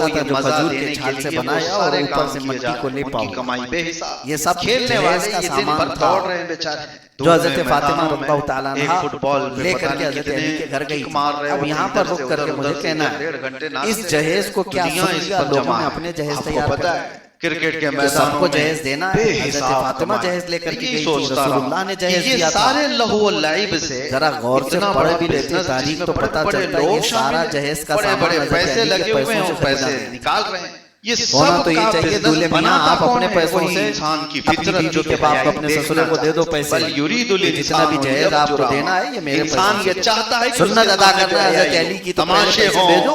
ایسا تھا جو کھجور کے چھال سے بنایا اور اوپر سے مٹی کو لیپا ہوا. یہ سب جہیز کا سامان تھا جو حضرت فاطمہ رضی اللہ تعالیٰ عنہا لے کر کے حضرت علی کے گھر گئی. اب یہاں پر رک کر کے مجھے کہنا ہے اس جہیز کو کیا سمجھا لوگوں نے اپنے جہیز تیار کر کرکٹ کے میدان سب کو جہیز دینا ہے. حضرت فاطمہ جہیز لے کر کے گئی تھی, رسول اللہ نے جہیز دیا تھا. سارے لہو و لعب سے ذرا غور سے پڑھ بھی لیتے تاریخ تو پتہ چلتا ہے یہ سارا جہیز کا سامان پیسے لگے ہوئے ہیں, پیسے نکال رہے ہیں. ہونا تو یہ چاہیے دولے میاں آپ اپنے پیسوں سے انسان کی اپنی بیوی کے باپ کو اپنے سسرے کو دے دو پیسے. جتنا بھی جہیز آپ کو دینا ہے یہ میرے انسان یہ چاہتا ہے سنت ادا کرنا ہے حضرت علی کی, تو تماشے پیسے بھیجو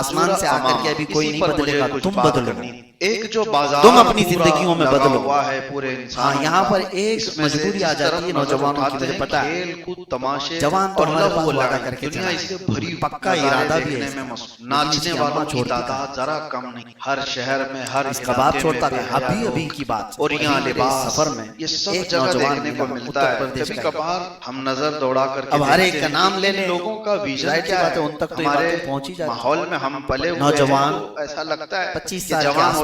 آسمان سے آ کر کے ابھی کوئی نہیں بدلے گا، تم بدلو، ایک جو بازار تم اپنی زندگیوں میں بدلو۔ ہوا ہے پورے انسان، ہاں یہاں پر ایک مجبوری آ جاتی ہے نوجوانوں کی، مجھے پتا ہے کھیل کود تماشے جوان تو ہمارے پاس لگا وعدہ کر کے دنیا چلا اس سے بھری پکا ارادہ بھی ہے، ناچنے والوں کی تعداد ذرا کم نہیں، ہر شہر میں ہر اس کا بات چھوڑتا ہے ابھی کی بات، اور یہاں لباس سفر میں یہ سب ایک جگہ نوجوان دیکھنے کو ملتا ہے۔ کبھی کبھار ہم نظر دوڑا کر اب ہر ایک کا نام لے لیں، لوگوں کا ویژن کیا ہے، ان تک تو ہمارے باتیں پہنچی جاتی، ماحول میں ہم پلے ہوئے نوجوان ایسا لگتا ہے 25 کہ سال کے جوان آس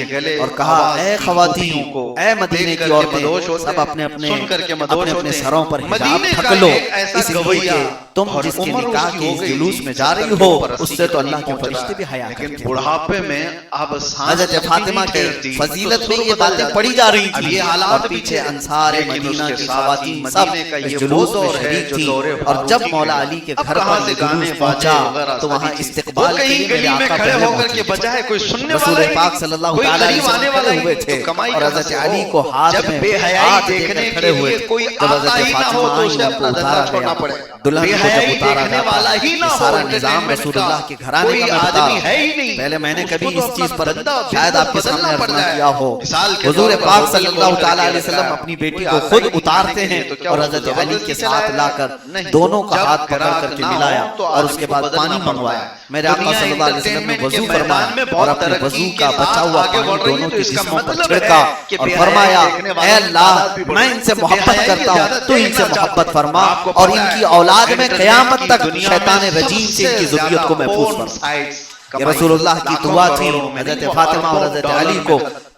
اور کہا اے خواتین اے مدینے کی عورتیں سب اپنے اپنے سروں پر حجاب ڈھک لو، اس لیے کہ تم جس کے نکاح کے اس جلوس میں جا رہی ہو اس سے تو اللہ کے فرشتے بھی حیا کرتے ہیں۔ بڑھاپے میں اب حضرت فاطمہ کی فضیلت میں یہ باتیں پڑھی جا رہی تھی اور پیچھے انصار مدینہ کی خواتین سب اس جلوس میں شریک تھی، اور جب مولا علی کے گھر پر یہ جلوس پہنچا تو وہاں استقبال کے لیے میرے آقا پہلے موجود، رسول پاک صلی اللہ علیہ وسلم کھڑے ہوئے تھے اور حضرت علی کو ہاتھ میں ہاتھ دے کر کھڑے ہوئے تھے۔ جب حضرت فاطمہ آئی ان کو اتارا گیا، دلہن کو جب اتارا گیا یہ سارا نظام رسول اللہ کے گھرانے کا مقدار، پہلے میں نے کبھی اس چیز پر شاید آپ کے سامنے عرض نہ کیا ہو، حضور پاک صلی اللہ تعالی علیہ وسلم اپنی بیٹی کو خود اتارتے ہیں اور حضرت علی کے ساتھ لا کر دونوں کا ہاتھ پکڑ کر کے ملایا اور اس کے بعد پانی منگوایا۔ میرے آقا صلی اللہ علیہ وسلم نے وضو فرمایا اور اپنے وضو کا بچا ہوا پانی دونوں کے جسموں پر چھڑکا اور فرمایا اے اللہ میں ان سے محبت کرتا ہوں تو ان سے محبت فرما اور ان کی اولاد میں قیامت تک شیطان رجیم سے ان کی ذریت کو محفوظ فرما۔ یہ رسول اللہ کی دعا تھی حضرت فاطمہ اور حضرت علی کو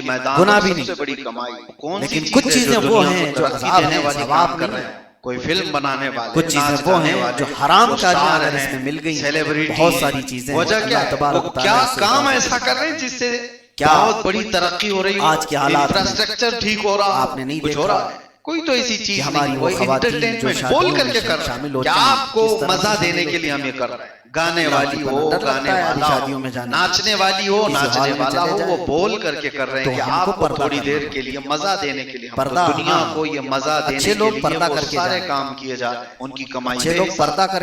کے میدان گناہ بھی سب نہیں، سے بڑی کمائی کون سی لیکن کچھ چیزیں وہ ہیں جو عذاب ہیں، ثواب کر نہیں رہے ہیں. کوئی فلم بنانے والے، کچھ چیزیں وہ ہیں جو حرام کاریاں اگر اس میں مل گئی، سیلیبریٹی، بہت ساری چیزیں، وجہ کیا ہے؟ وہ کیا کام ایسا کر رہے ہیں جس سے بہت بڑی ترقی ہو رہی ہے، آج کے حالات انفراسٹرکچر ٹھیک ہو رہا، آپ نے نہیں کچھ ہو دیکھا رہا ہے، کوئی تو ایسی چیز ہماری نہیں، وہ وہ خواتین جو انٹرٹینمنٹ شادیوں بول کر میں کے کر رہے شامل ہیں ہوتی کہ ہیں، آپ کو کس طرح مزہ سے دینے کے لیے ہم یہ کر رہے ہیں، گانے والی ہو، ڈر گانے لگتا ہے والا شادیوں ہو، میں جانے، ناچنے والی ہو، کسی ناچنے حال میں والا چلے ہو، جائیں وہ بول کر کے کر رہے ہیں تو کہ ہم کو آپ کو پردہ تھوڑی کرنا دیر کے لیے مزہ دینے کے لیے، ہم کو پردہ، دنیا ہاں، کو یہ مزہ دینے اچھے کے لوگ لیے پردہ وہ کر کے سارے جائیں، کام کیے جا رہے ہیں، ان کی کمائی اچھے بے لوگ حساب۔ پردہ کر